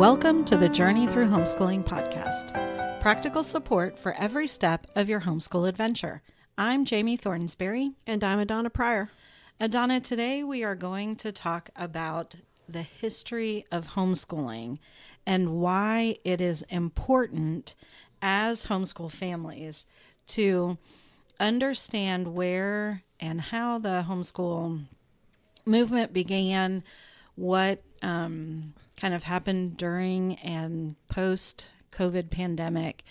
Welcome to the Journey Through Homeschooling podcast, practical support for every step of your homeschool adventure. I'm Jami Thornsberry. And I'm Adonna Pryor. Adonna, today we are going to talk about the history of homeschooling and why it is important as homeschool families to understand where and how the homeschool movement began, what kind of happened during and post-COVID pandemic,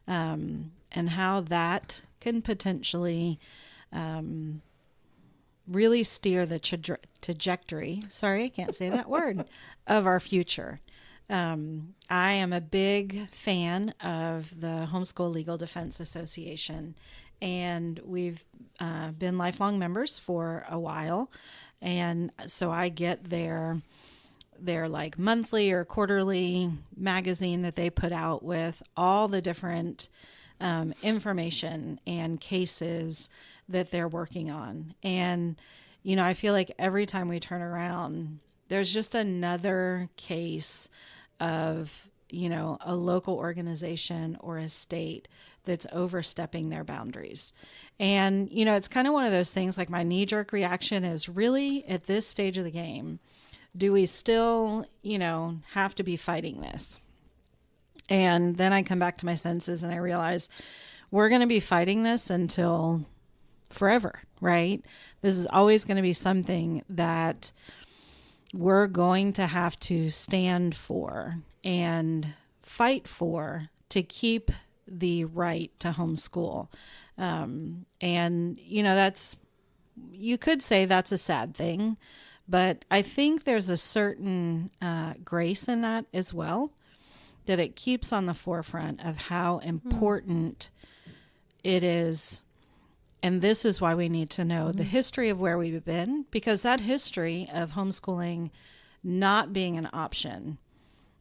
and how that can potentially really steer the trajectory, sorry, I can't say that word, of our future. I am a big fan of the Homeschool Legal Defense Association, and we've been lifelong members for a while. And so I get their like monthly or quarterly magazine that they put out with all the different information and cases that they're working on. And, you know, I feel like every time we turn around, there's just another case of, you know, a local organization or a state that's overstepping their boundaries. And, you know, it's kind of one of those things, like my knee-jerk reaction is, really, at this stage of the game, do we still, you know, have to be fighting this? And then I come back to my senses and I realize we're going to be fighting this until forever, right? This is always going to be something that we're going to have to stand for and fight for to keep the right to homeschool. And, you know, you could say that's a sad thing, but I think there's a certain grace in that as well, that it keeps on the forefront of how important it is. And this is why we need to know the history of where we've been, because that history of homeschooling not being an option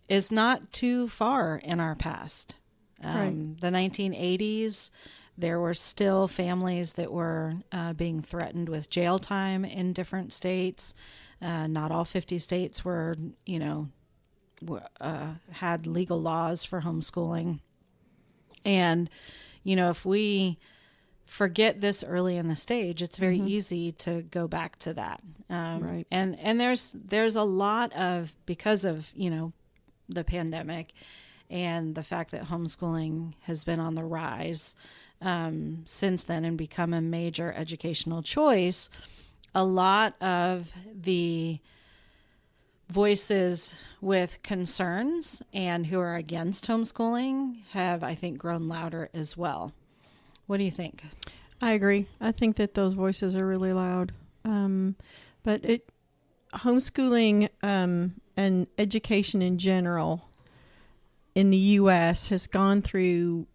is not too far in our past. Right. The 1980s, there were still families that were being threatened with jail time in different states. Not all 50 states were, you know, had legal laws for homeschooling. And, you know, if we forget this early in the stage, it's very easy to go back to that. Right. And there's a lot of, because of, you know, the pandemic and the fact that homeschooling has been on the rise since then and become a major educational choice, a lot of the voices with concerns and who are against homeschooling have, I think, grown louder as well. What do you think? I agree. I think that those voices are really loud. But homeschooling and education in general in the U.S. has gone through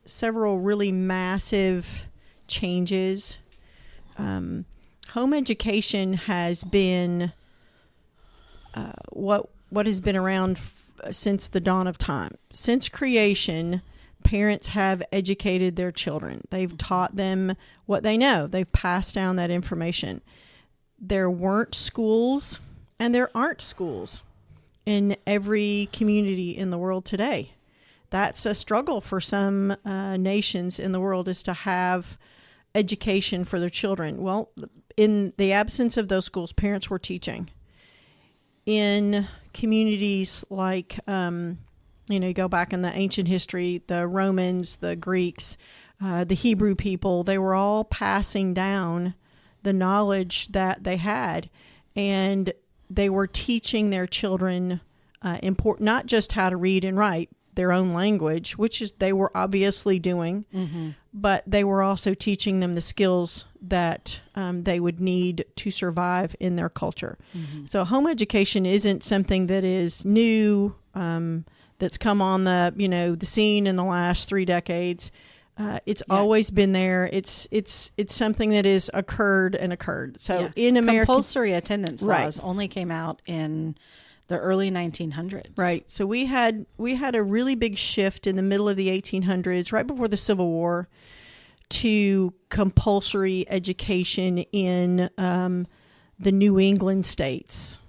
several really massive changes. Home education has been what has been around since the dawn of time. Since creation, parents have educated their children. They've taught them what they know. They've passed down that information. There weren't schools, and there aren't schools in every community in the world today. That's a struggle for some nations in the world, is to have education for their children. Well, in the absence of those schools, parents were teaching. In communities like, you go back in the ancient history, the Romans, the Greeks, the Hebrew people, they were all passing down the knowledge that they had. And they were teaching their children not just how to read and write their own language, which is they were obviously doing, but they were also teaching them the skills that they would need to survive in their culture. So home education isn't something that is new, that's come on the scene in the last 3 decades. It's always been there. It's something that has occurred. So in America, compulsory attendance laws only came out in the early 1900s. Right. So we had a really big shift in the middle of the 1800s, right before the Civil War, to compulsory education in the New England states.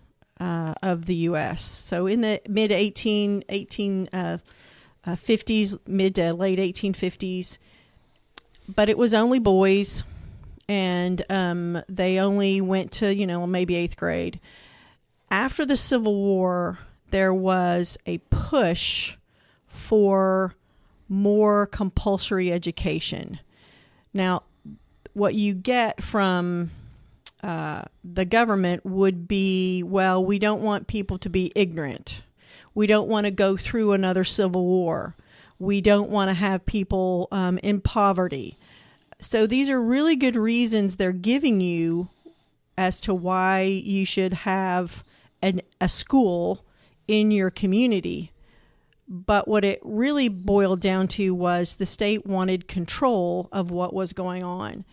of the U.S. So in the mid 1850s, mid to late 1850s, but it was only boys, and they only went to, maybe 8th grade. After the Civil War, there was a push for more compulsory education. Now, what you get from the government would be, well, we don't want people to be ignorant. We don't want to go through another civil war. We don't want to have people in poverty. So these are really good reasons they're giving you as to why you should have a school in your community. But what it really boiled down to was the state wanted control of what was going on.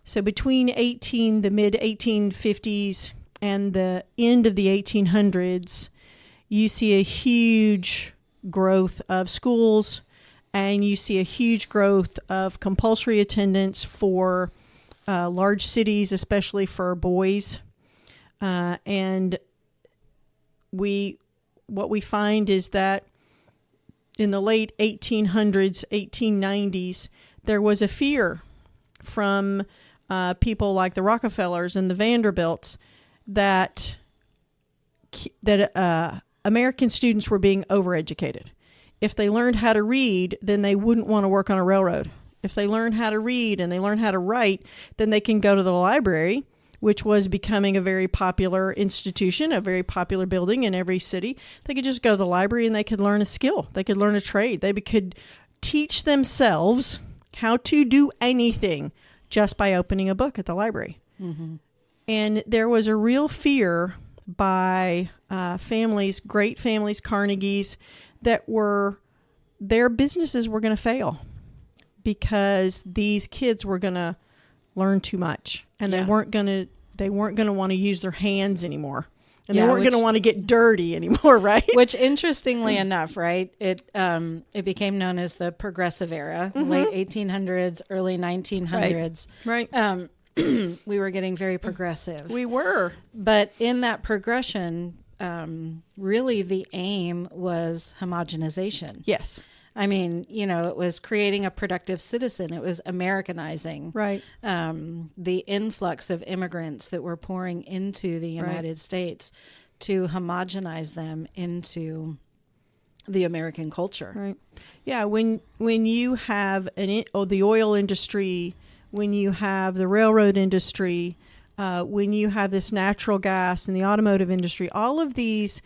So between the mid 1850s and the end of the 1800s, you see a huge growth of schools, and you see a huge growth of compulsory attendance for large cities, especially for boys. And what we find is that in the late 1800s, 1890s, there was a fear from people like the Rockefellers and the Vanderbilts that American students were being overeducated. If they learned how to read, then they wouldn't want to work on a railroad. If they learn how to read and they learn how to write, then they can go to the library, which was becoming a very popular institution, a very popular building in every city. They could just go to the library and they could learn a skill. They could learn a trade. They could teach themselves how to do anything just by opening a book at the library. Mm-hmm. And there was a real fear by families, great families, Carnegies, that their businesses were going to fail because these kids were going to learn too much, and they weren't going to want to use their hands anymore, and they weren't going to want to get dirty anymore, right? Which, interestingly enough, right, it became known as the Progressive Era, late 1800s, early 1900s. Right. We were getting very progressive. We were, but in that progression, really the aim was homogenization. Yes. I mean, it was creating a productive citizen. It was Americanizing. Right. The influx of immigrants that were pouring into the United States to homogenize them into the American culture. Right. Yeah. When you have the oil industry, when you have the railroad industry, when you have this natural gas and the automotive industry, all of these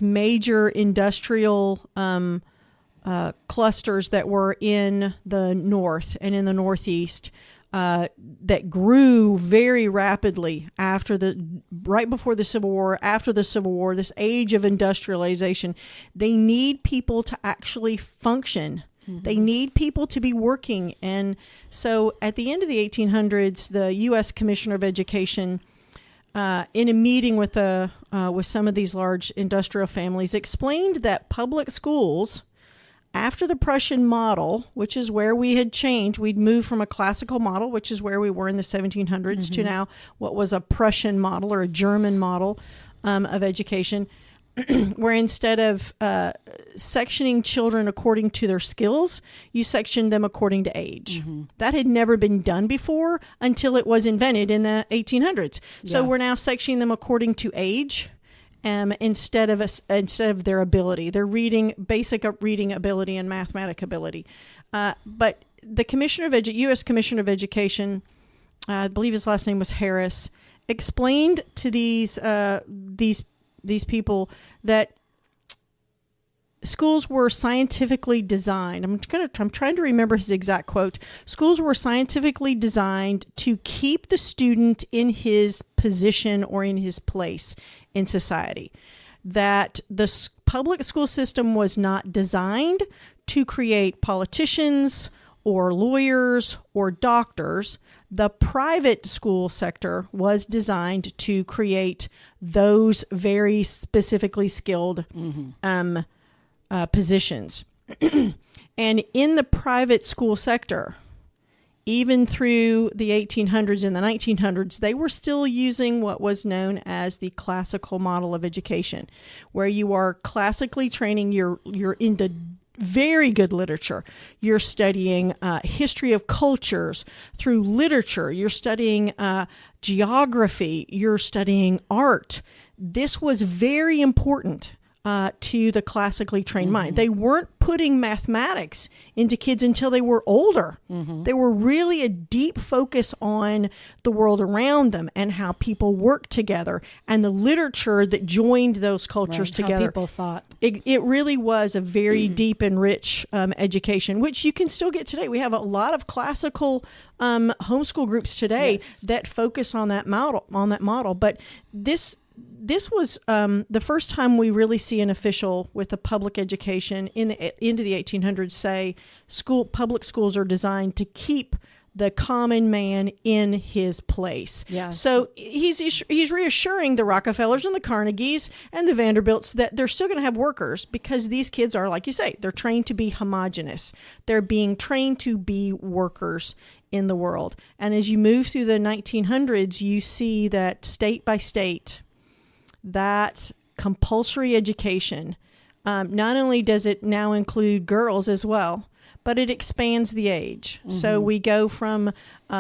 major industrial clusters that were in the North and in the Northeast that grew very rapidly right before the Civil War, after the Civil War, this age of industrialization. They need people to actually function. Mm-hmm. They need people to be working. And so at the end of the 1800s, the U.S. Commissioner of Education, in a meeting with some of these large industrial families, explained that public schools, after the Prussian model, which is where we had changed, we'd moved from a classical model, which is where we were in the 1700s, to now what was a Prussian model or a German model of education, where instead of sectioning children according to their skills, you sectioned them according to age. Mm-hmm. That had never been done before until it was invented in the 1800s. So we're now sectioning them according to age. Instead of their ability, their basic reading ability and mathematic ability. But the U.S. Commissioner of Education, I believe his last name was Harris, explained to these people that schools were scientifically designed. I'm trying to remember his exact quote. Schools were scientifically designed to keep the student in his position or in his place in society. That the public school system was not designed to create politicians or lawyers or doctors. The private school sector was designed to create those very specifically skilled positions. And in the private school sector, even through the 1800s and the 1900s, they were still using what was known as the classical model of education, where you are classically training, you're into very good literature. You're studying history of cultures through literature. You're studying geography. You're studying art. This was very important to the classically trained mind. They weren't putting mathematics into kids until they were older. There were really a deep focus on the world around them and how people work together and the literature that joined those cultures together. How people thought. It really was a very deep and rich education, which you can still get today. We have a lot of classical homeschool groups today that focus on that model. But this was the first time we really see an official with a public education into the 1800s say public schools are designed to keep the common man in his place. Yes. So he's reassuring the Rockefellers and the Carnegies and the Vanderbilts that they're still going to have workers because these kids are, like you say, they're trained to be homogenous. They're being trained to be workers in the world. And as you move through the 1900s, you see that state by state, that compulsory education, not only does it now include girls as well, but it expands the age. So we go from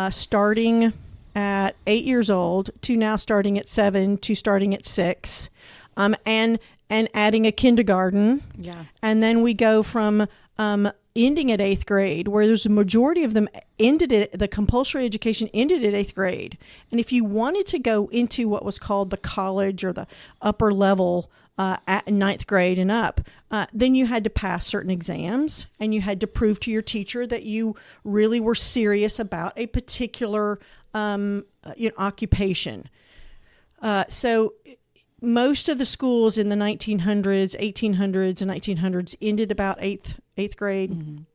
starting at 8 years old to now starting at 7 to starting at 6, and adding a kindergarten. Yeah. And then we go from ending at 8th grade, where there's a majority of them the compulsory education ended at 8th grade. And if you wanted to go into what was called the college or the upper level at 9th grade and up, then you had to pass certain exams and you had to prove to your teacher that you really were serious about a particular occupation. So most of the schools in the 1900s, 1800s, and 1900s ended about eighth grade.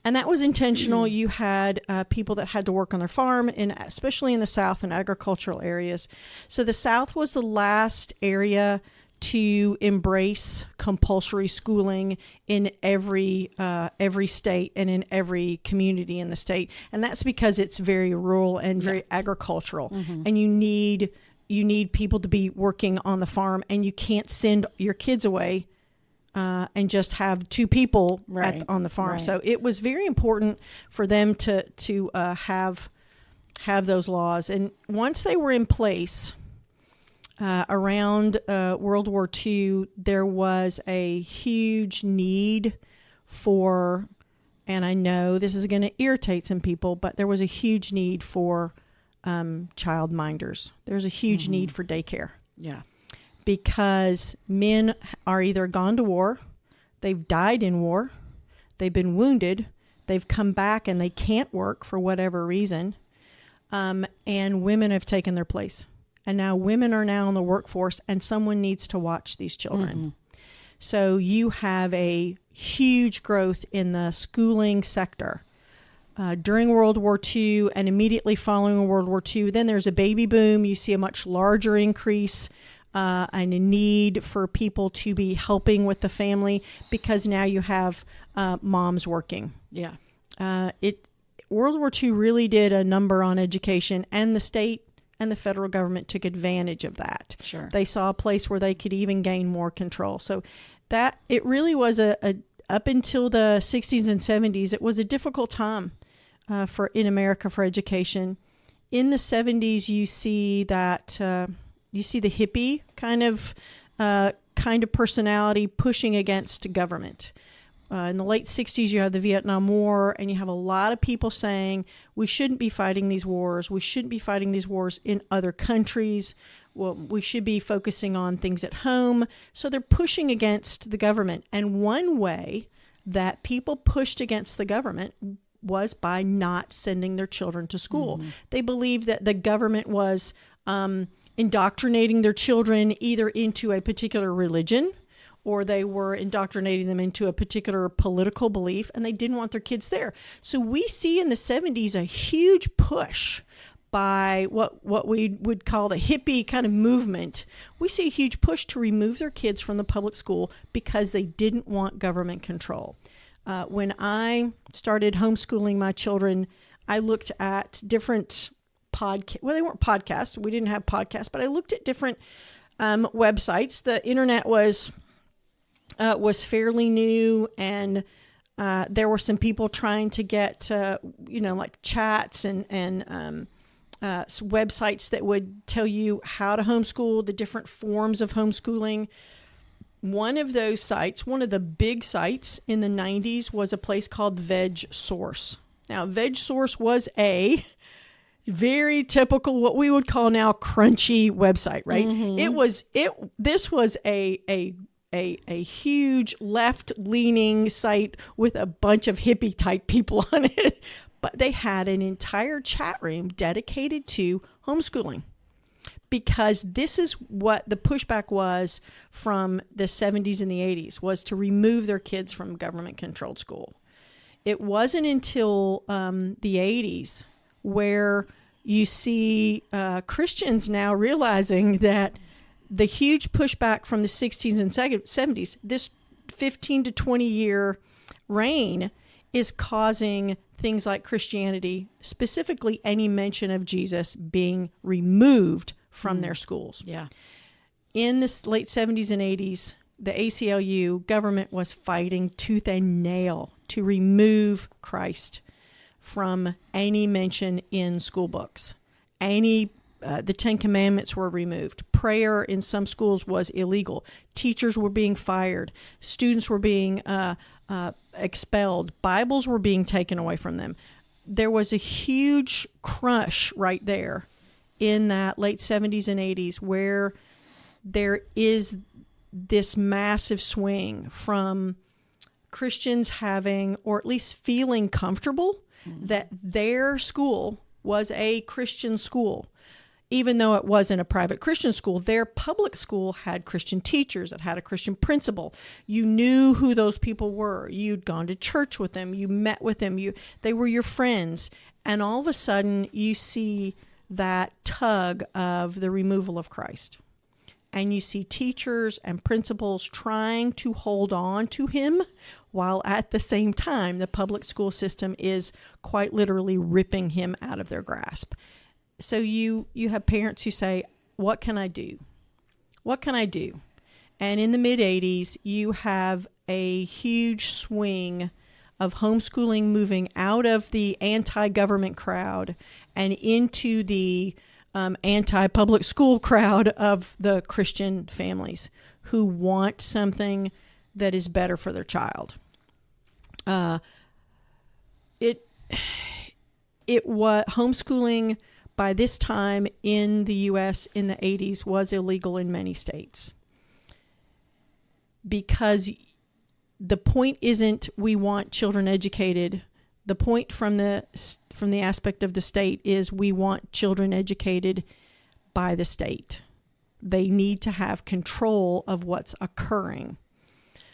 And that was intentional. You had people that had to work on their farm, especially in the South and agricultural areas. So the South was the last area to embrace compulsory schooling in every state and in every community in the state. And that's because it's very rural and very agricultural. And you need people to be working on the farm, and you can't send your kids away and just have two people on the farm. So it was very important for them to have those laws. And once they were in place, around World War II, there was a huge need for, and I know this is going to irritate some people, but there was a huge need for child minders. There's a huge need for daycare. Yeah. Because men are either gone to war, they've died in war, they've been wounded, they've come back and they can't work for whatever reason, and women have taken their place. And now women are now in the workforce, and someone needs to watch these children. So you have a huge growth in the schooling sector. During World War II and immediately following World War II, then there's a baby boom. You see a much larger increase and a need for people to be helping with the family because now you have moms working. Yeah. World War II really did a number on education, and the state and the federal government took advantage of that. Sure. They saw a place where they could even gain more control. So that it really was up until the 60s and 70s, it was a difficult time in America for education. In the 70s, you see that you see the hippie kind of personality pushing against government. In the late 60s, you have the Vietnam War, and you have a lot of people saying, we shouldn't be fighting these wars. We shouldn't be fighting these wars in other countries. Well, we should be focusing on things at home. So they're pushing against the government. And one way that people pushed against the government was by not sending their children to school. They believed that the government was indoctrinating their children either into a particular religion, or they were indoctrinating them into a particular political belief, and they didn't want their kids there. So we see in the 70s a huge push by what we would call the hippie kind of movement. We see a huge push to remove their kids from the public school because they didn't want government control. When I started homeschooling my children, I looked at different well, they weren't podcasts. We didn't have podcasts, but I looked at different websites. The internet was fairly new, and there were some people trying to get, like chats and websites that would tell you how to homeschool, the different forms of homeschooling. One of those sites, one of the big sites in the 90s, was a place called VegSource. Now, VegSource was a very typical, what we would call now crunchy website, right? Mm-hmm. This was a huge left-leaning site with a bunch of hippie type people on it, but they had an entire chat room dedicated to homeschooling, because this is what the pushback was from the 70s and the 80s, was to remove their kids from government-controlled school. It wasn't until the 80s where you see Christians now realizing that the huge pushback from the 60s and 70s, this 15 to 20 year reign, is causing things like Christianity, specifically any mention of Jesus, being removed from their schools. Yeah. In the late 70s and 80s, the ACLU government was fighting tooth and nail to remove Christ from any mention in school books. The Ten Commandments were removed. Prayer in some schools was illegal. Teachers were being fired. Students were being expelled. Bibles were being taken away from them. There was a huge crush right there in that late 70s and 80s, where there is this massive swing from Christians having, or at least feeling comfortable, that their school was a Christian school. Even though it wasn't a private Christian school, their public school had Christian teachers that had a Christian principal. You knew who those people were. You'd gone to church with them. You met with them. They were your friends. And all of a sudden, you see that tug of the removal of Christ. And you see teachers and principals trying to hold on to him, while at the same time, the public school system is quite literally ripping him out of their grasp. So you have parents who say, what can I do? What can I do? And in the mid-'80s, you have a huge swing of homeschooling moving out of the anti-government crowd and into the anti-public school crowd of the Christian families who want something that is better for their child. It was homeschooling by this time in the U.S. in the 80s was illegal in many states, because the point isn't we want children educated. The point from the aspect of the state is we want children educated by the state. They need to have control of what's occurring.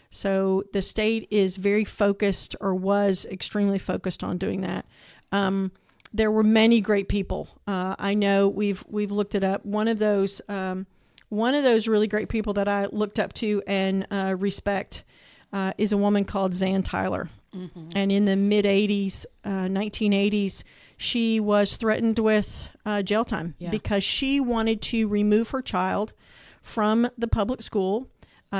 So the state is very focused, or was extremely focused on doing that. There were many great people. I know we've looked it up. One of those really great people that I looked up to and respect is a woman called Zan Tyler. Mm-hmm. And in the mid-'80s, 1980s, she was threatened with jail time because she wanted to remove her child from the public school.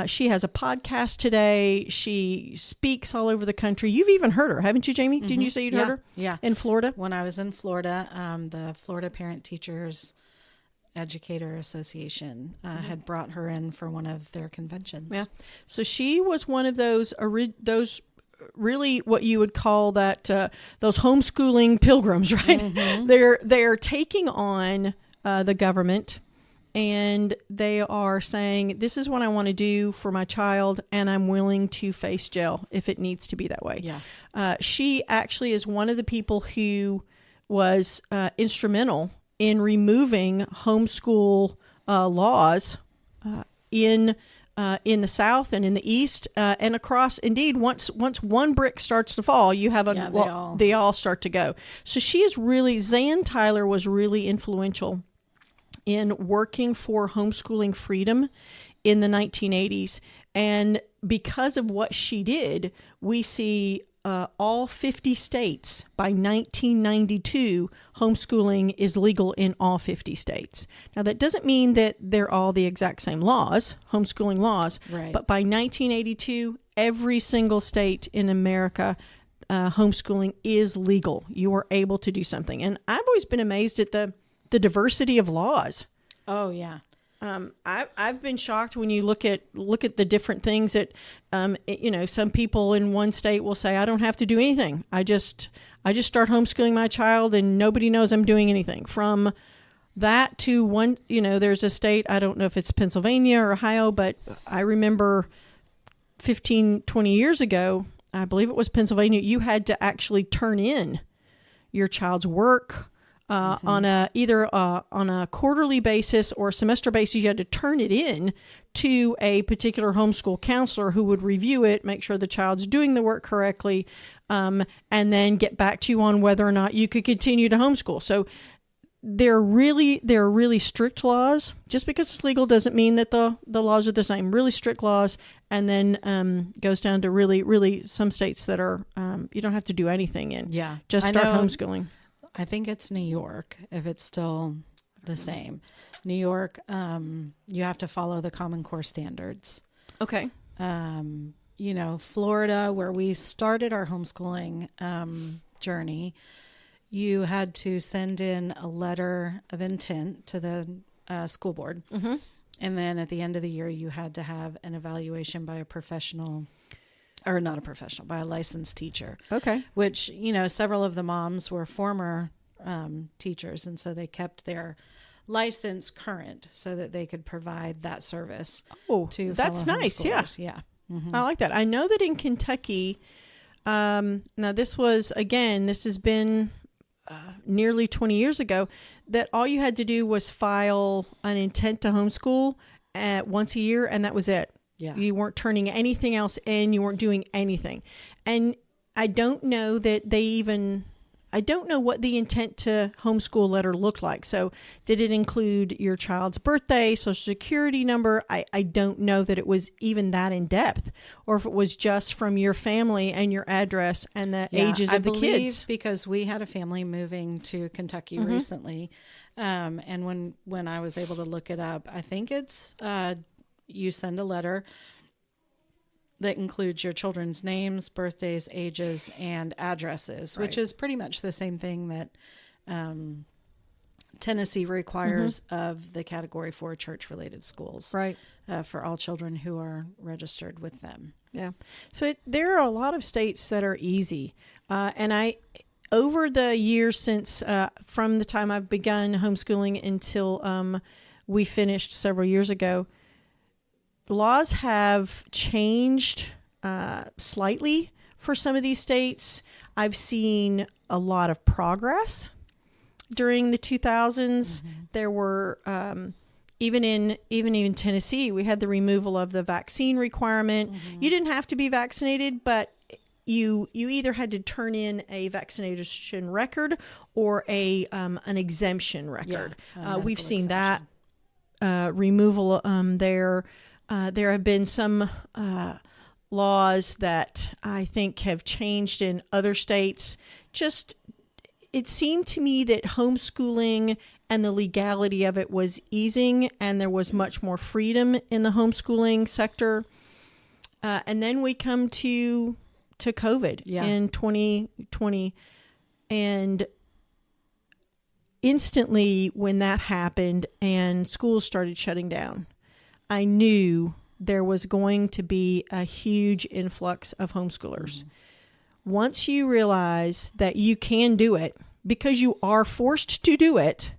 She has a podcast today. She speaks all over the country. You've even heard her, haven't you, Jami? Mm-hmm. Didn't you say you'd heard her? Yeah. In Florida? When I was in Florida, the Florida Parent Teachers Educator Association had brought her in for one of their conventions. Yeah. So she was one of those really what you would call that those homeschooling pilgrims, right? Mm-hmm. They're taking on the government, and they are saying, this is what I want to do for my child, and I'm willing to face jail if it needs to be that way. Yeah. She actually is one of the people who was instrumental in removing homeschool laws in the South and in the East and across. Indeed, once one brick starts to fall, you have they all start to go. So Zan Tyler was really influential in working for homeschooling freedom in the 1980s. And because of what she did, we see all 50 states. By 1992, homeschooling is legal in all 50 states. Now, that doesn't mean that they're all the exact same laws, homeschooling laws, Right. but by 1982, every single state in America, homeschooling is legal. You are able to do something. And I've always been amazed at the diversity of laws. Oh, yeah. I've been shocked when you look at the different things that, some people in one state will say, I don't have to do anything. I just start homeschooling my child and nobody knows I'm doing anything. From that to one, there's a state, I don't know if it's Pennsylvania or Ohio, but I remember 15, 20 years ago, I believe it was Pennsylvania, you had to actually turn in your child's work, on a quarterly basis or semester basis. You had to turn it in to a particular homeschool counselor who would review it, make sure the child's doing the work correctly, and then get back to you on whether or not you could continue to homeschool. So there are really strict laws. Just because it's legal doesn't mean that the laws are the same. Really strict laws, and then goes down to really some states that are you don't have to do anything in. Yeah, just start homeschooling. I think it's New York, if it's still the same. New York, you have to follow the Common Core standards. Okay. Florida, where we started our homeschooling journey, you had to send in a letter of intent to the school board. Mm-hmm. And then at the end of the year, you had to have an evaluation by a professional, or not a professional, by a licensed teacher. Okay. Which, several of the moms were former teachers, and so they kept their license current so that they could provide that service. Oh, to that's nice. Yeah. Yeah. Mm-hmm. I like that. I know that in Kentucky, now this has been nearly 20 years ago, that all you had to do was file an intent to homeschool once a year, and that was it. Yeah. You weren't turning anything else in. You weren't doing anything. And I don't know that I don't know what the intent to homeschool letter looked like. So did it include your child's birthday, social security number? I don't know that it was even that in depth, or if it was just from your family and your address and the ages of the kids. Because we had a family moving to Kentucky Mm-hmm. recently. And when I was able to look it up, I think it's, you send a letter that includes your children's names, birthdays, ages, and addresses, which is pretty much the same thing that Tennessee requires of the Category 4 church-related schools, Right. For all children who are registered with them. Yeah. So there are a lot of states that are easy. And over the years since, from the time I've begun homeschooling until we finished several years ago, the laws have changed slightly for some of these states. I've seen a lot of progress during the 2000s. Mm-hmm. There were even in Tennessee, we had the removal of the vaccine requirement. Mm-hmm. You didn't have to be vaccinated, but you either had to turn in a vaccination record or an exemption record. Yeah, we've seen exemption. That removal there. There have been some laws that I think have changed in other states. Just, it seemed to me that homeschooling and the legality of it was easing, and there was much more freedom in the homeschooling sector. And then we come to COVID in 2020, and instantly when that happened and schools started shutting down, I knew there was going to be a huge influx of homeschoolers. Mm-hmm. Once you realize that you can do it because you are forced to do it,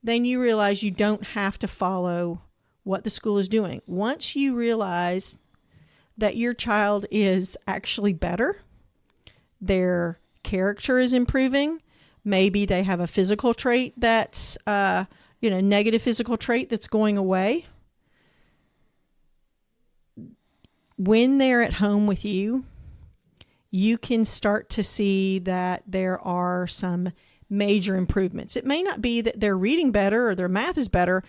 then you realize you don't have to follow what the school is doing. Once you realize that your child is actually better, their character is improving, maybe they have a physical trait that's, negative physical trait that's going away. When they're at home with you, you can start to see that there are some major improvements. It may not be that they're reading better or their math is better,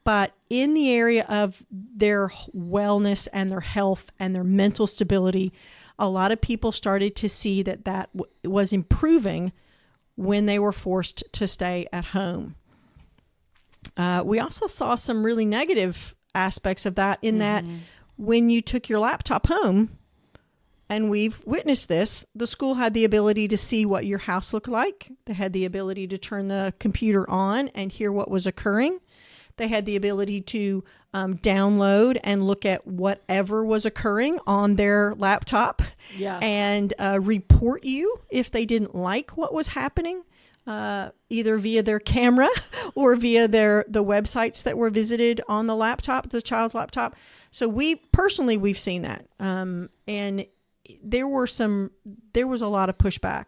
but in the area of their wellness and their health and their mental stability, a lot of people started to see that was improving when they were forced to stay at home. We also saw some really negative aspects of that in that when you took your laptop home, and we've witnessed this, the school had the ability to see what your house looked like. They had the ability to turn the computer on and hear what was occurring. They had the ability to download and look at whatever was occurring on their laptop and report you if they didn't like what was happening, either via their camera or via the websites that were visited on the laptop, the child's laptop. So we've seen that. And there was a lot of pushback.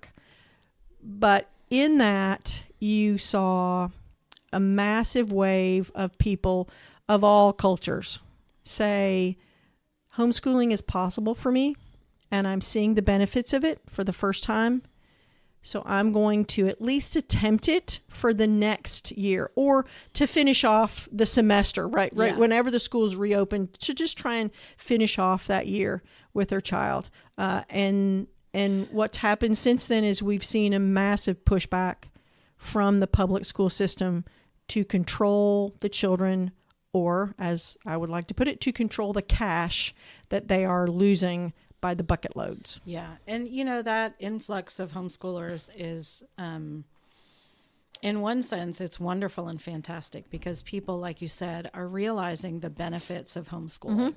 But in that, you saw a massive wave of people of all cultures say, homeschooling is possible for me, and I'm seeing the benefits of it for the first time. So I'm going to at least attempt it for the next year, or to finish off the semester, right? Yeah. Whenever the schools reopen, to just try and finish off that year with their child. And what's happened since then is we've seen a massive pushback from the public school system to control the children, or as I would like to put it, to control the cash that they are losing by the bucket loads. Yeah. And, that influx of homeschoolers is, in one sense, it's wonderful and fantastic because people, like you said, are realizing the benefits of homeschooling.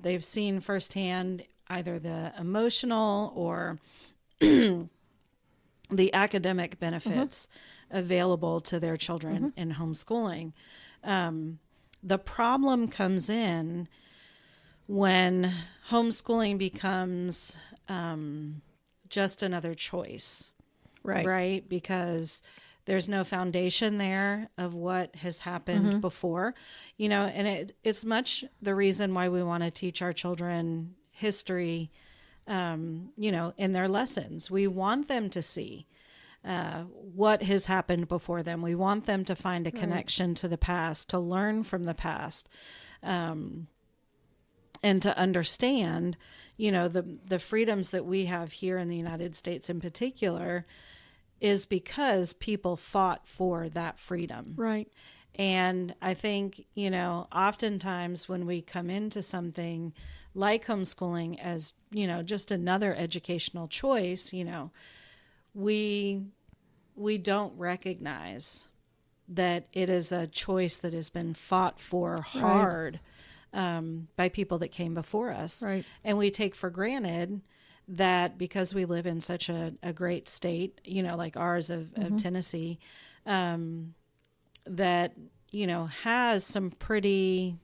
They've seen firsthand either the emotional or the academic benefits available to their children in homeschooling. The problem comes in when homeschooling becomes just another choice, right? Because there's no foundation there of what has happened before, and it's much the reason why we want to teach our children history, in their lessons. We want them to see what has happened before them. We want them to find a connection to the past, to learn from the past, and to understand, the freedoms that we have here in the United States in particular is because people fought for that freedom. Right. And I think, oftentimes when we come into something like homeschooling as, just another educational choice, we don't recognize that it is a choice that has been fought for hard by people that came before us. Right. And we take for granted that because we live in such a great state, like ours of Tennessee, that, has some pretty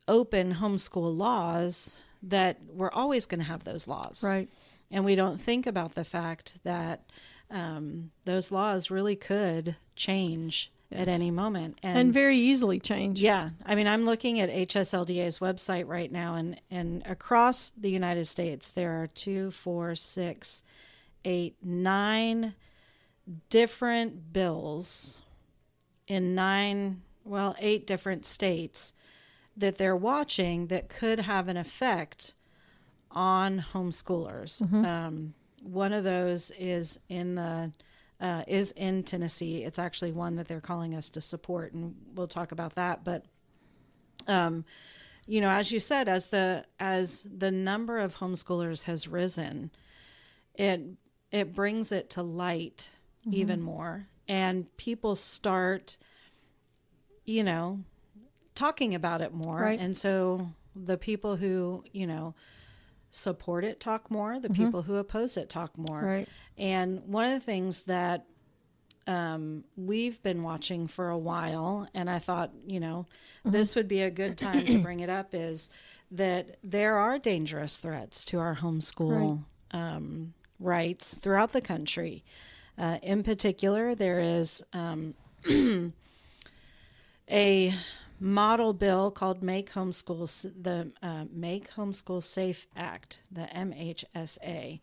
open homeschool laws, that we're always going to have those laws. Right. And we don't think about the fact that those laws really could change at any moment. And very easily change. Yeah. I mean, I'm looking at HSLDA's website right now, and across the United States, there are 9 different bills in 8 different states that they're watching that could have an effect on homeschoolers. One of those is in Tennessee. It's actually one that they're calling us to support, and we'll talk about that. But, as you said, as the number of homeschoolers has risen, it brings it to light even more, and people start, talking about it more. Right. And so the people who, support it talk more, the people who oppose it talk more. Right. And one of the things that we've been watching for a while, and I thought, this would be a good time to bring it up, is that there are dangerous threats to our homeschool rights throughout the country. In particular, there is a model bill called Make Homeschool Safe Act, the MHSA.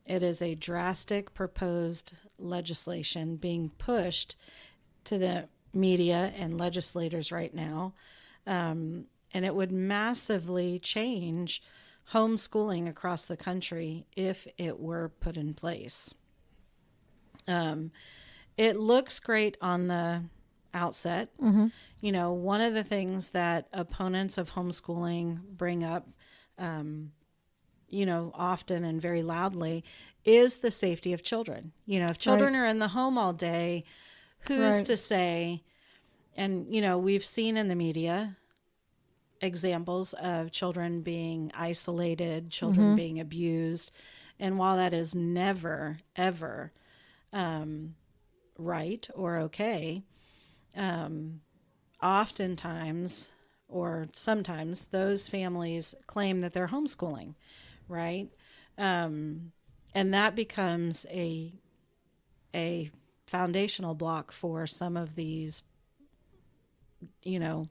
It is a drastic proposed legislation being pushed to the media and legislators right now. And And it would massively change homeschooling across the country if it were put in place. It looks great on the outset. Mm-hmm. You know, one of the things that opponents of homeschooling bring up, you know, often and very loudly is the safety of children. You know, if children are in the home all day, who's to say? And, you know, we've seen in the media examples of children being isolated, children being abused. And while that is never, ever right or okay, oftentimes or sometimes those families claim that they're homeschooling, right? And that becomes a foundational block for some of these, you know,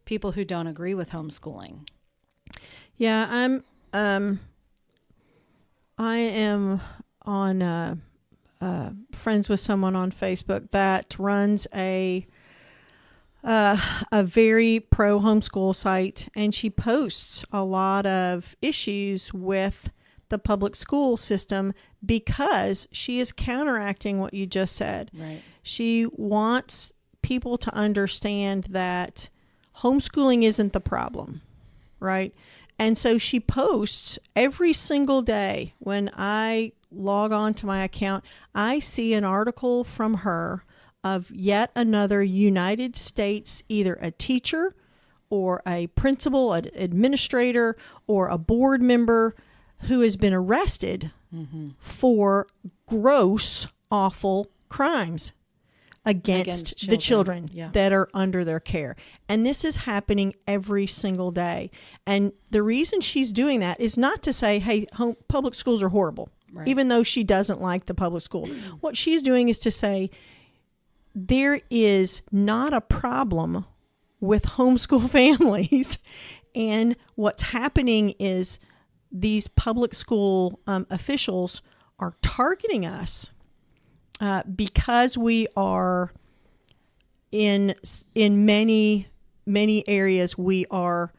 people who don't agree with homeschooling. Yeah, I am on friends with someone on Facebook that runs a very pro homeschool site, and she posts a lot of issues with the public school system because she is counteracting what you just said. Right. She wants people to understand that homeschooling isn't the problem, right? And so she posts every single day. When I log on to my account, I see an article from her of yet another United States, either a teacher or a principal, an administrator, or a board member who has been arrested for gross, awful crimes against the children that are under their care. And this is happening every single day. And the reason she's doing that is not to say, hey, public schools are horrible, even though she doesn't like the public school. What she's doing is to say, there is not a problem with homeschool families. And what's happening is these public school officials are targeting us because we are in many areas, we are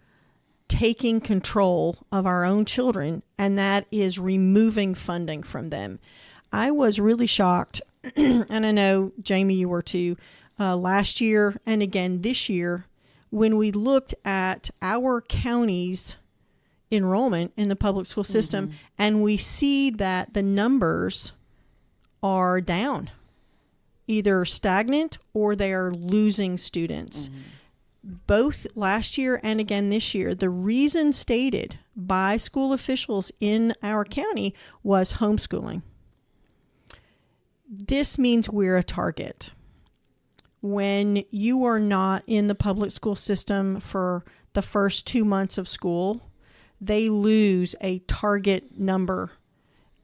taking control of our own children, and that is removing funding from them. I was really shocked, and I know, Jami, you were too, last year and again this year, when we looked at our county's enrollment in the public school system, and we see that the numbers are down, either stagnant or they are losing students. Both last year and again this year, the reason stated by school officials in our county was homeschooling. This means we're a target. When you are not in the public school system for the first 2 months of school, they lose a target number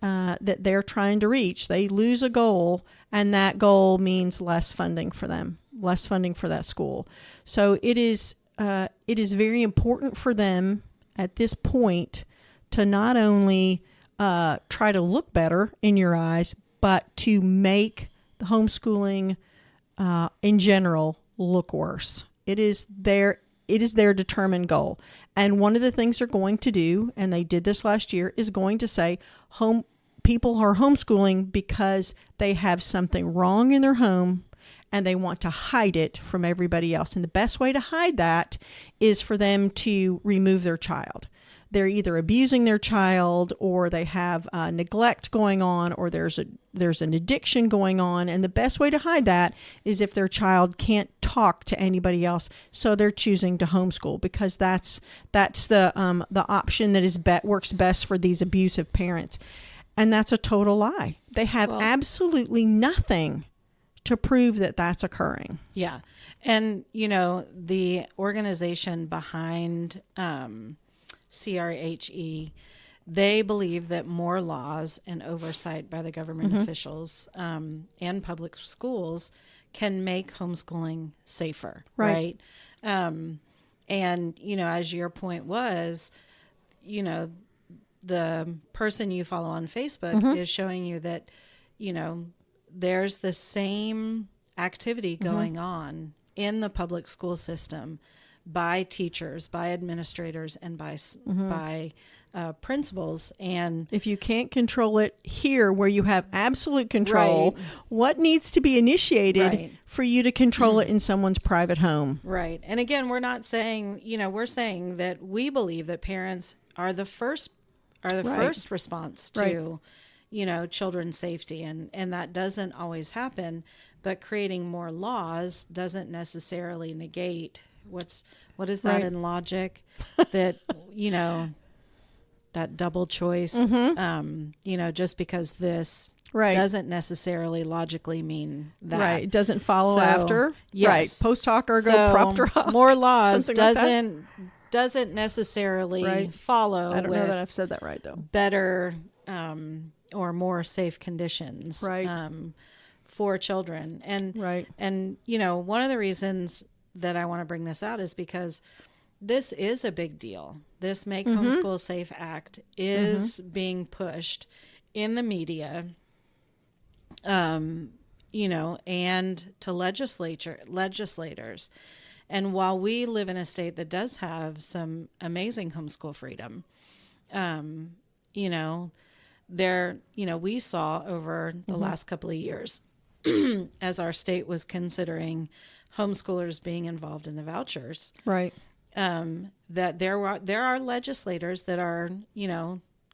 that they're trying to reach. They lose a goal, and that goal means less funding for them, less funding for that school. So it is very important for them at this point to not only try to look better in your eyes, but to make the homeschooling in general look worse. It is their determined goal. And one of the things they're going to do, and they did this last year, is going to say people are homeschooling because they have something wrong in their home and they want to hide it from everybody else. And the best way to hide that is for them to remove their child. They're either abusing their child, or they have neglect going on, or there's an addiction going on. And the best way to hide that is if their child can't talk to anybody else. So they're choosing to homeschool because that's the option that works best for these abusive parents. And that's a total lie. They have absolutely nothing to prove that that's occurring. Yeah. And, you know, the organization behind CRHE, they believe that more laws and oversight by the government officials and public schools can make homeschooling safer, right? And, you know, as your point was, you know, the person you follow on Facebook is showing you that, you know, there's the same activity going on in the public school system, by teachers, by administrators, and by principals. And if you can't control it here where you have absolute control, Right. what needs to be initiated Right. for you to control it in someone's private home? Right. And again, we're not saying, we're saying that we believe that parents are the first Right. first response Right. to, children's safety. And that doesn't always happen, but creating more laws doesn't necessarily negate what is that Right. in logic that, that double choice, just because this Right. doesn't necessarily logically mean that. Right. It doesn't follow So, after. yes. Right. Post hoc ergo So, propter hoc. more laws Something like that. doesn't necessarily Right. follow I don't know with that I've said that right, though. better or more safe conditions Right. for children. Right. And one of the reasons that I want to bring this out is because this is a big deal. This Make Homeschool Safe Act is being pushed in the media, and to legislators. And while we live in a state that does have some amazing homeschool freedom, we saw over the last couple of years, as our state was considering homeschoolers being involved in the vouchers, Right. that there are legislators that are,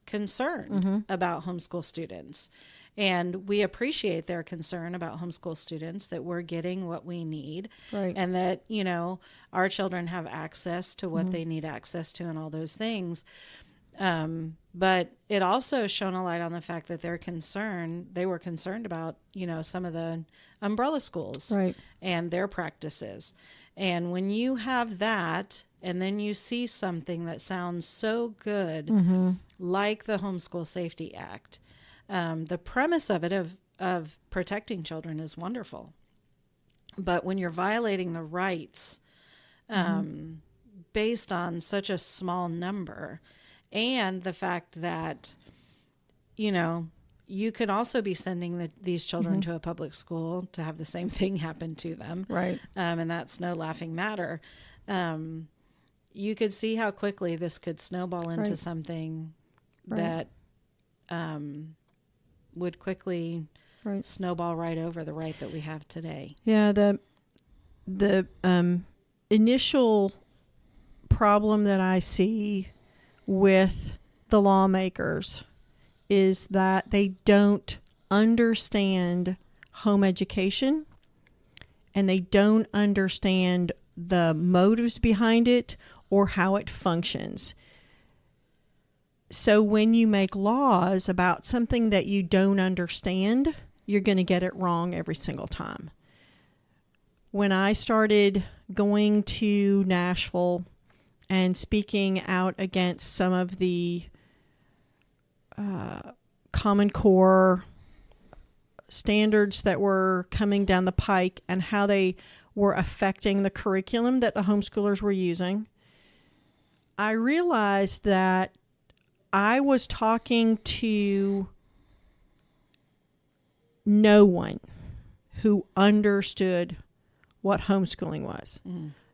concerned about homeschool students. And we appreciate their concern about homeschool students, that we're getting what we need, Right. and that, our children have access to what they need access to and all those things. But it also shone a light on the fact that they were concerned about, some of the umbrella schools Right. and their practices. And when you have that, and then you see something that sounds so good, like the Homeschool Safety Act, the premise of it, of protecting children, is wonderful. But when you're violating the rights based on such a small number, and the fact that, you could also be sending these children to a public school to have the same thing happen to them. Right. And that's no laughing matter. You could see how quickly this could snowball into Right. something Right. that would quickly Right. snowball right over the right that we have today. Yeah, the initial problem that I see with the lawmakers is that they don't understand home education, and they don't understand the motives behind it or how it functions. So when you make laws about something that you don't understand, you're going to get it wrong every single time. When I started going to Nashville and speaking out against some of the Common Core standards that were coming down the pike and how they were affecting the curriculum that the homeschoolers were using, I realized that I was talking to no one who understood what homeschooling was.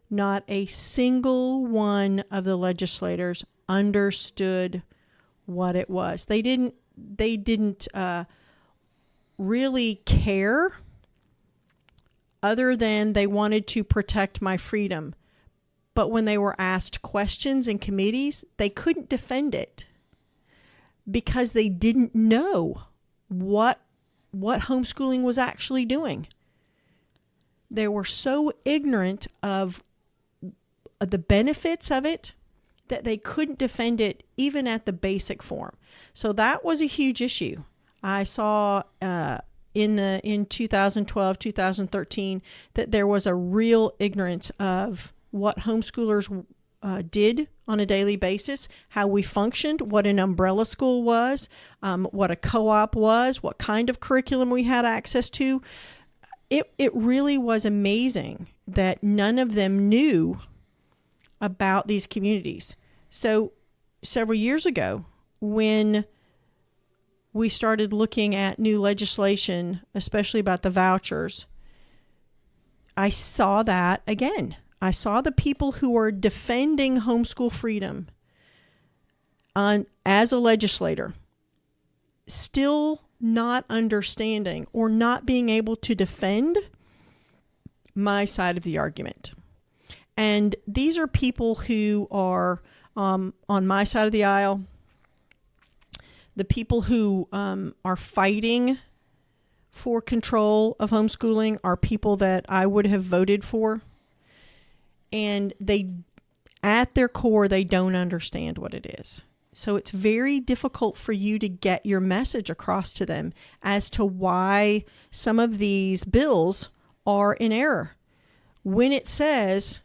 Not a single one of the legislators understood what it was. They didn't really care, other than they wanted to protect my freedom. But when they were asked questions in committees, they couldn't defend it because they didn't know what homeschooling was actually doing. They were so ignorant of the benefits of it that they couldn't defend it even at the basic form. So that was a huge issue. I saw in 2012, 2013 that there was a real ignorance of what homeschoolers did on a daily basis, how we functioned, what an umbrella school was, what a co-op was, what kind of curriculum we had access to. It really was amazing that none of them knew about these communities. So several years ago, when we started looking at new legislation, especially about the vouchers, I saw that again. I saw the people who are defending homeschool freedom as a legislator still not understanding or not being able to defend my side of the argument. And these are people who are on my side of the aisle, the people who are fighting for control of homeschooling are people that I would have voted for. And they, at their core, they don't understand what it is. So it's very difficult for you to get your message across to them as to why some of these bills are in error. When it says,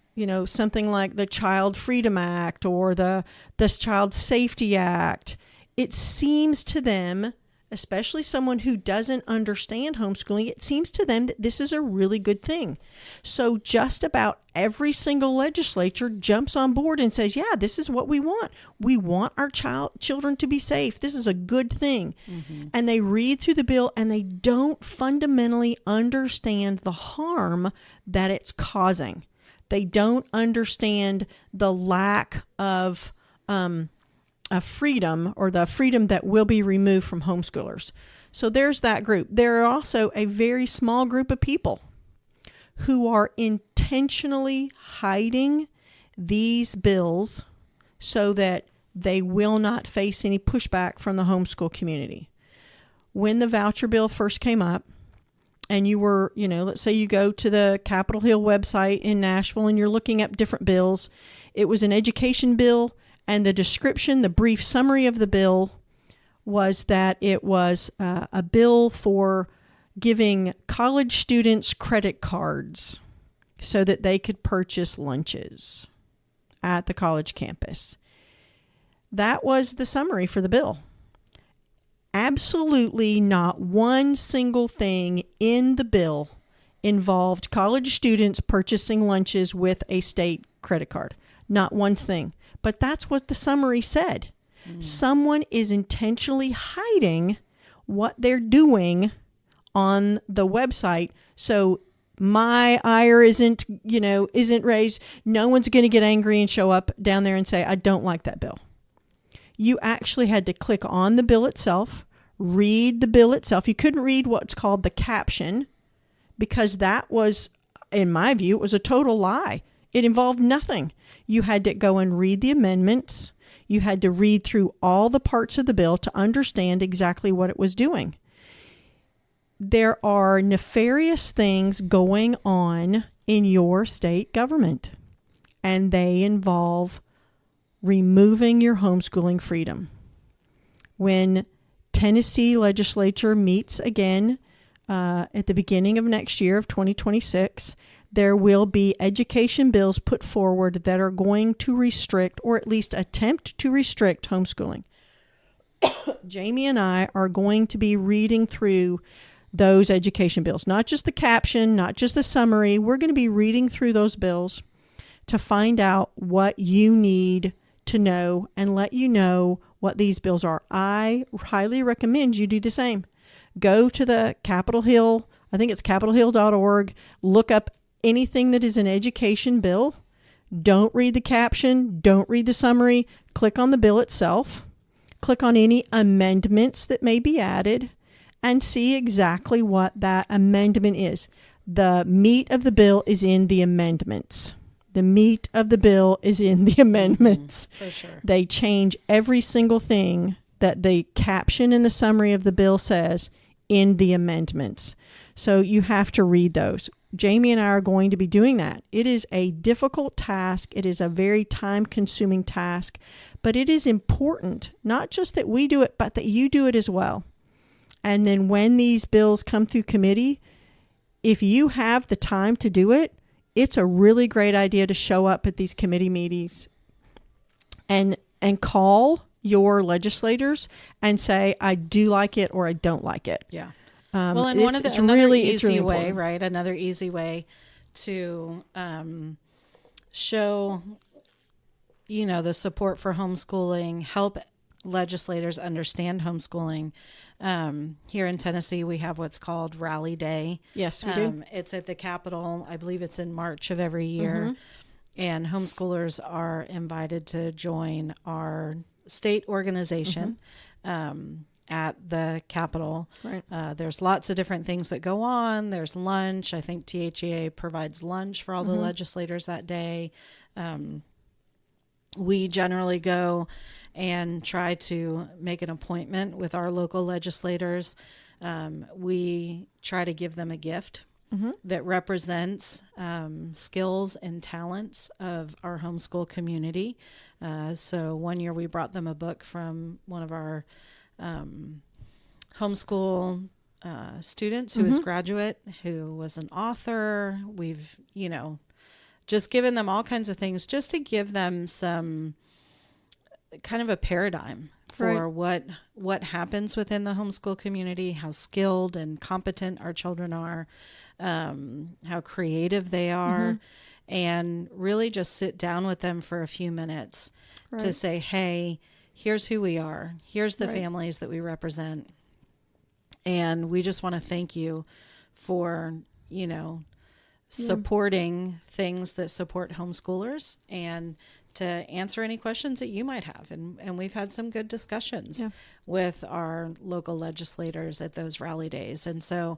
something like the Child Freedom Act or the Child Safety Act, it seems to them, especially someone who doesn't understand homeschooling, it seems to them that this is a really good thing. So just about every single legislature jumps on board and says, yeah, this is what we want. We want our children to be safe. This is a good thing. Mm-hmm. And they read through the bill and they don't fundamentally understand the harm that it's causing. They don't understand the lack of a freedom, or the freedom that will be removed from homeschoolers. So there's that group. There are also a very small group of people who are intentionally hiding these bills so that they will not face any pushback from the homeschool community. When the voucher bill first came up, and you were, let's say you go to the Capitol Hill website in Nashville and you're looking up different bills. It was an education bill. And the description, the brief summary of the bill was that it was a bill for giving college students credit cards so that they could purchase lunches at the college campus. That was the summary for the bill. Absolutely not one single thing in the bill involved college students purchasing lunches with a state credit card. Not one thing. But that's what the summary said. Someone is intentionally hiding what they're doing on the website. So my ire isn't raised. No one's going to get angry and show up down there and say, I don't like that bill. You actually had to click on the bill itself, read the bill itself. You couldn't read what's called the caption because that was, in my view, it was a total lie. It involved nothing. You had to go and read the amendments. You had to read through all the parts of the bill to understand exactly what it was doing. There are nefarious things going on in your state government, and they involve removing your homeschooling freedom. When Tennessee legislature meets again at the beginning of next year of 2026, there will be education bills put forward that are going to restrict, or at least attempt to restrict, homeschooling. Jami and I are going to be reading through those education bills, not just the caption, not just the summary. We're going to be reading through those bills to find out what you need to know and let you know what these bills are. I highly recommend you do the same. Go to the Capitol Hill, I think it's capitolhill.org, look up anything that is an education bill. Don't read the caption. Don't read the summary. Click on the bill itself. Click on any amendments that may be added and see exactly what that amendment is. The meat of the bill is in the amendments. The meat of the bill is in the amendments. For sure. They change every single thing that the caption and the summary of the bill says in the amendments. So you have to read those. Jami and I are going to be doing that. It is a difficult task. It is a very time-consuming task, but it is important, not just that we do it, but that you do it as well. And then when these bills come through committee, if you have the time to do it, it's a really great idea to show up at these committee meetings and call your legislators and say, I do like it or I don't like it. Yeah. Well, and another easy way, right? Another easy way to show, the support for homeschooling, help legislators understand homeschooling. Here in Tennessee, we have what's called Rally Day. Yes, we do. It's at the Capitol. I believe it's in March of every year. and homeschoolers are invited to join our state organization at the Capitol. Right. There's lots of different things that go on. There's lunch. I think THEA provides lunch for all the legislators that day. We generally go and try to make an appointment with our local legislators. We try to give them a gift that represents skills and talents of our homeschool community. So one year we brought them a book from one of our homeschool students who is graduate, who was an author. We've, just given them all kinds of things just to give them some kind of a paradigm for what happens within the homeschool community, how skilled and competent our children are, how creative they are, and really just sit down with them for a few minutes to say, hey, here's who we are. Here's the families that we represent. And we just want to thank you for, supporting things that support homeschoolers and to answer any questions that you might have. And we've had some good discussions with our local legislators at those rally days. And so,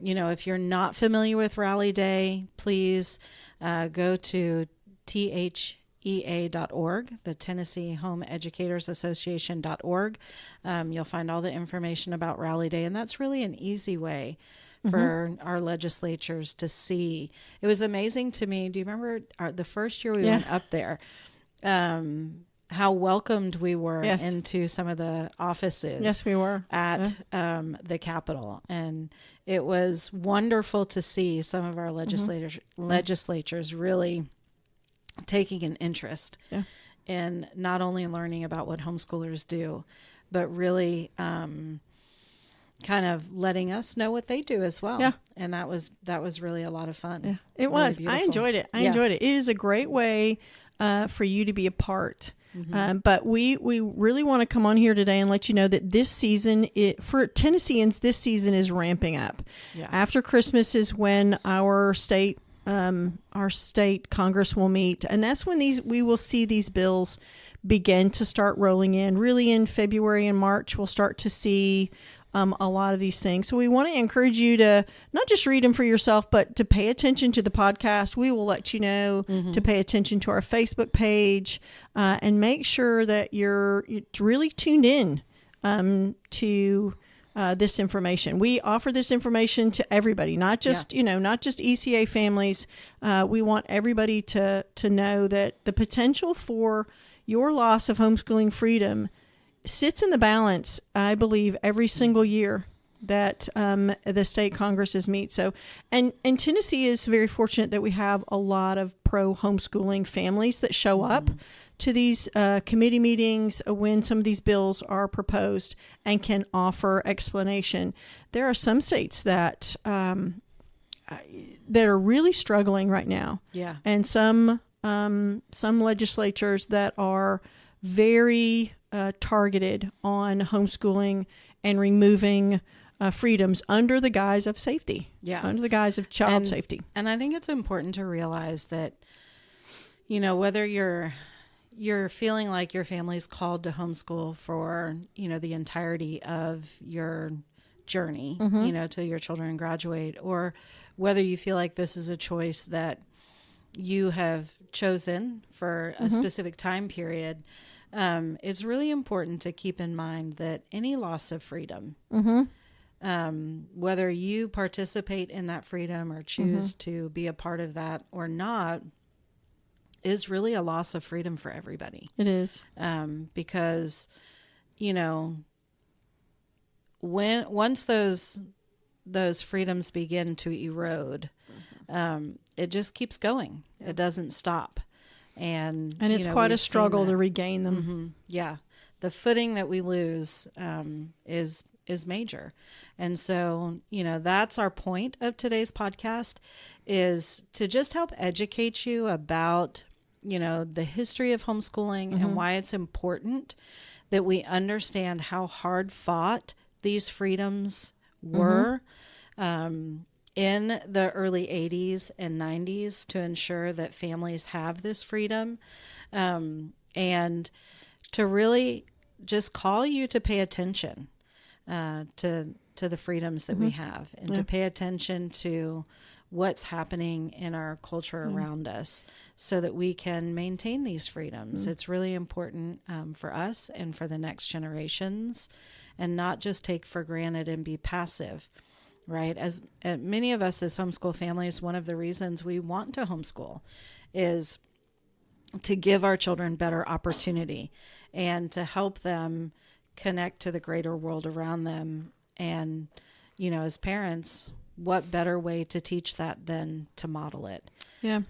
if you're not familiar with Rally Day, please go to THEA.org, the Tennessee Home Educators Association.org. You'll find all the information about Rally Day, and that's really an easy way for our legislatures to see. It was amazing to me. Do you remember the first year we went up there, how welcomed we were into some of the offices? Yes, we were. At the Capitol. And it was wonderful to see some of our legislatures really taking an interest in not only learning about what homeschoolers do, but really kind of letting us know what they do as well. Yeah. And that was really a lot of fun. Yeah. It was. Beautiful. I enjoyed it. I enjoyed it. It is a great way for you to be a part. But we really want to come on here today and let you know that this season, for Tennesseans, this season is ramping up. Yeah. After Christmas is when our state Congress will meet, and that's when we will see these bills begin to start rolling in. Really, in February and March, we'll start to see a lot of these things. So we want to encourage you to not just read them for yourself, but to pay attention to the podcast. We will let you know to pay attention to our Facebook page and make sure that you're really tuned in to this information. We offer this information to everybody, not just not just ECA families. We want everybody to know that the potential for your loss of homeschooling freedom sits in the balance, I believe, every single year that the state congresses meet. So, and Tennessee is very fortunate that we have a lot of pro-homeschooling families that show up to these committee meetings when some of these bills are proposed and can offer explanation. There are some states that are really struggling right now. Yeah. And some legislatures that are very targeted on homeschooling and removing freedoms under the guise of safety. Yeah. Under the guise of child safety. And I think it's important to realize that, whether you're feeling like your family's called to homeschool for, the entirety of your journey, till your children graduate, or whether you feel like this is a choice that you have chosen for a specific time period, it's really important to keep in mind that any loss of freedom, whether you participate in that freedom or choose to be a part of that or not, is really a loss of freedom for everybody. It is. Because, once those freedoms begin to erode, it just keeps going. It doesn't stop. And it's quite a struggle to regain them. Yeah. The footing that we lose is major. And so, that's our point of today's podcast, is to just help educate you about, the history of homeschooling and why it's important that we understand how hard fought these freedoms were. in the early 80s and 90s to ensure that families have this freedom, and to really just call you to pay attention to the freedoms that we have, and to pay attention to what's happening in our culture around us so that we can maintain these freedoms. It's really important for us and for the next generations, and not just take for granted and be passive, right? As many of us as homeschool families, one of the reasons we want to homeschool is to give our children better opportunity and to help them connect to the greater world around them. And, as parents, what better way to teach that than to model it? Yeah.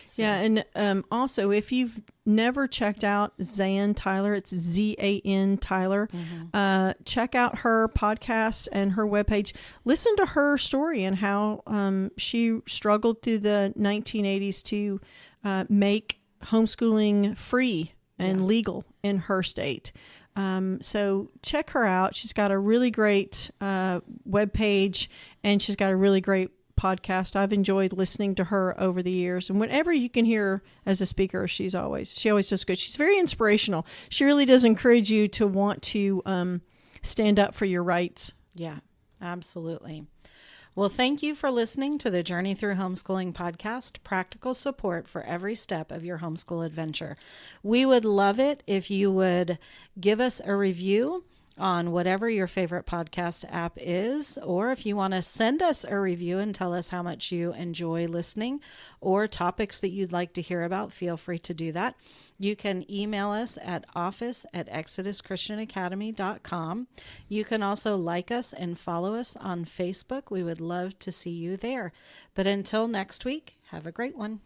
So. Yeah. And also, if you've never checked out Zan Tyler, it's Zan Tyler, check out her podcast and her webpage. Listen to her story and how she struggled through the 1980s to make homeschooling free and legal in her state. So check her out. She's got a really great webpage, and she's got a really great podcast. I've enjoyed listening to her over the years, and whenever you can hear her as a speaker, she always does good. She's very inspirational. She really does encourage you to want to stand up for your rights. Yeah, absolutely. Well, thank you for listening to the Journey Through Homeschooling podcast, practical support for every step of your homeschool adventure. We would love it if you would give us a review on whatever your favorite podcast app is, or if you want to send us a review and tell us how much you enjoy listening or topics that you'd like to hear about, feel free to do that. You can email us at office@exoduschristianacademy.com. You can also like us and follow us on Facebook. We would love to see you there. But until next week, have a great one.